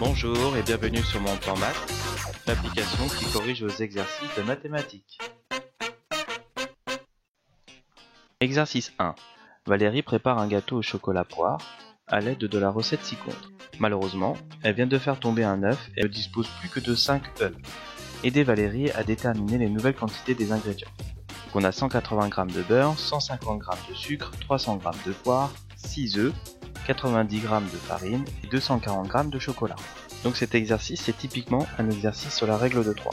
Bonjour et bienvenue sur mon plan maths, l'application qui corrige vos exercices de mathématiques. Exercice 1. Valérie prépare un gâteau au chocolat poire à l'aide de la recette ci-contre. Malheureusement, elle vient de faire tomber un œuf et ne dispose plus que de 5 œufs. Aidez Valérie à déterminer les nouvelles quantités des ingrédients. Donc on a 180 g de beurre, 150 g de sucre, 300 g de poire, 6 œufs, 90 g de farine et 240 g de chocolat. Donc cet exercice c'est typiquement un exercice sur la règle de 3.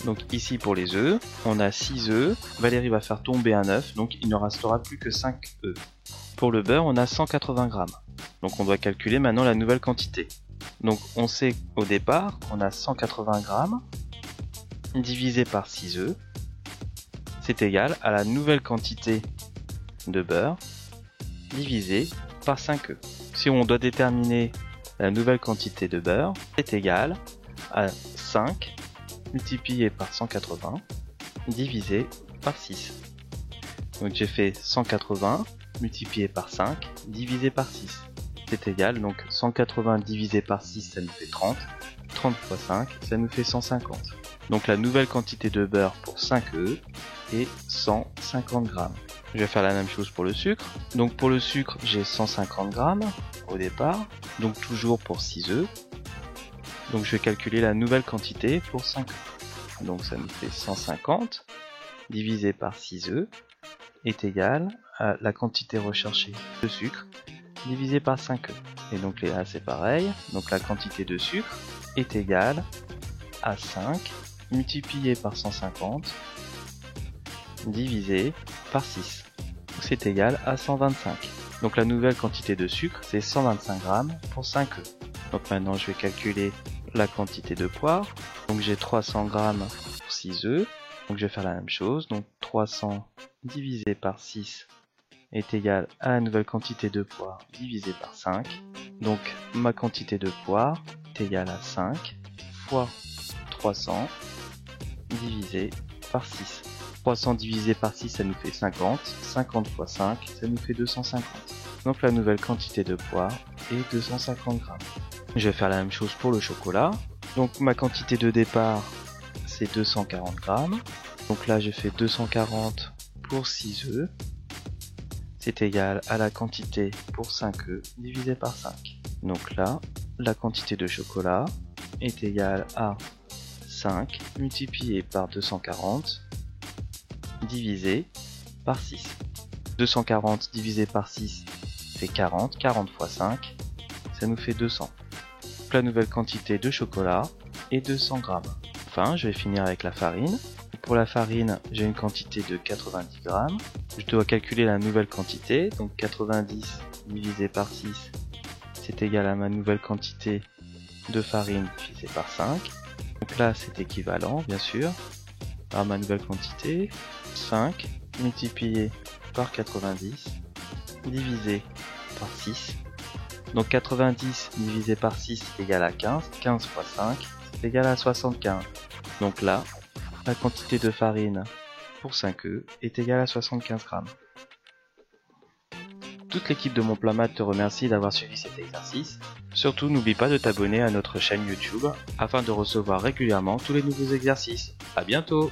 Donc ici pour les œufs, on a 6 œufs, Valérie va faire tomber un œuf, donc il ne restera plus que 5 œufs. Pour le beurre, on a 180 g. Donc on doit calculer maintenant la nouvelle quantité. Donc on sait au départ qu'on a 180 g divisé par 6 œufs, c'est égal à la nouvelle quantité de beurre divisé par 5 œufs. Si on doit déterminer la nouvelle quantité de beurre, c'est égal à 5 multiplié par 180 divisé par 6. Donc j'ai fait 180 multiplié par 5 divisé par 6. C'est égal, donc 180 divisé par 6 ça nous fait 30, 30 fois 5 ça nous fait 150. Donc la nouvelle quantité de beurre pour 5 œufs est 150 g. Je vais faire la même chose pour le sucre. Donc pour le sucre, j'ai 150 g au départ, donc toujours pour 6 œufs. Donc je vais calculer la nouvelle quantité pour 5 œufs. Donc ça nous fait 150 divisé par 6 œufs est égal à la quantité recherchée de sucre divisé par 5 œufs. Et donc là c'est pareil, donc la quantité de sucre est égale à 5 multiplié par 150 divisé par 6. C'est égal à 125. Donc la nouvelle quantité de sucre c'est 125 g pour 5 œufs. Donc maintenant je vais calculer la quantité de poire. Donc j'ai 300 g pour 6 œufs. Donc je vais faire la même chose. Donc 300 divisé par 6 est égal à la nouvelle quantité de poire divisé par 5. Donc ma quantité de poire est égale à 5 fois 300 divisé par 6. 300 divisé par 6 ça nous fait 50, 50 fois 5 ça nous fait 250. Donc la nouvelle quantité de poire est 250 g. Je vais faire la même chose pour le chocolat. Donc ma quantité de départ c'est 240 g. Donc là j'ai fait 240 pour 6 œufs. C'est égal à la quantité pour 5 œufs divisé par 5. Donc là la quantité de chocolat est égale à 5 multiplié par 240 divisé par 6. 240 divisé par 6 c'est 40, 40 fois 5 ça nous fait 200. Donc la nouvelle quantité de chocolat est 200 g. Enfin je vais finir avec la farine. Pour la farine j'ai une quantité de 90 g. Je dois calculer la nouvelle quantité, donc 90 divisé par 6 c'est égal à ma nouvelle quantité de farine divisé par 5. Donc là c'est équivalent bien sûr à ma nouvelle quantité, 5 multiplié par 90 divisé par 6. Donc 90 divisé par 6 est égal à 15, 15 fois 5 c'est égal à 75. Donc là, la quantité de farine pour 5 œufs est égale à 75 g. Toute l'équipe de Mon Plan Maths te remercie d'avoir suivi cet exercice. Surtout n'oublie pas de t'abonner à notre chaîne YouTube afin de recevoir régulièrement tous les nouveaux exercices. À bientôt!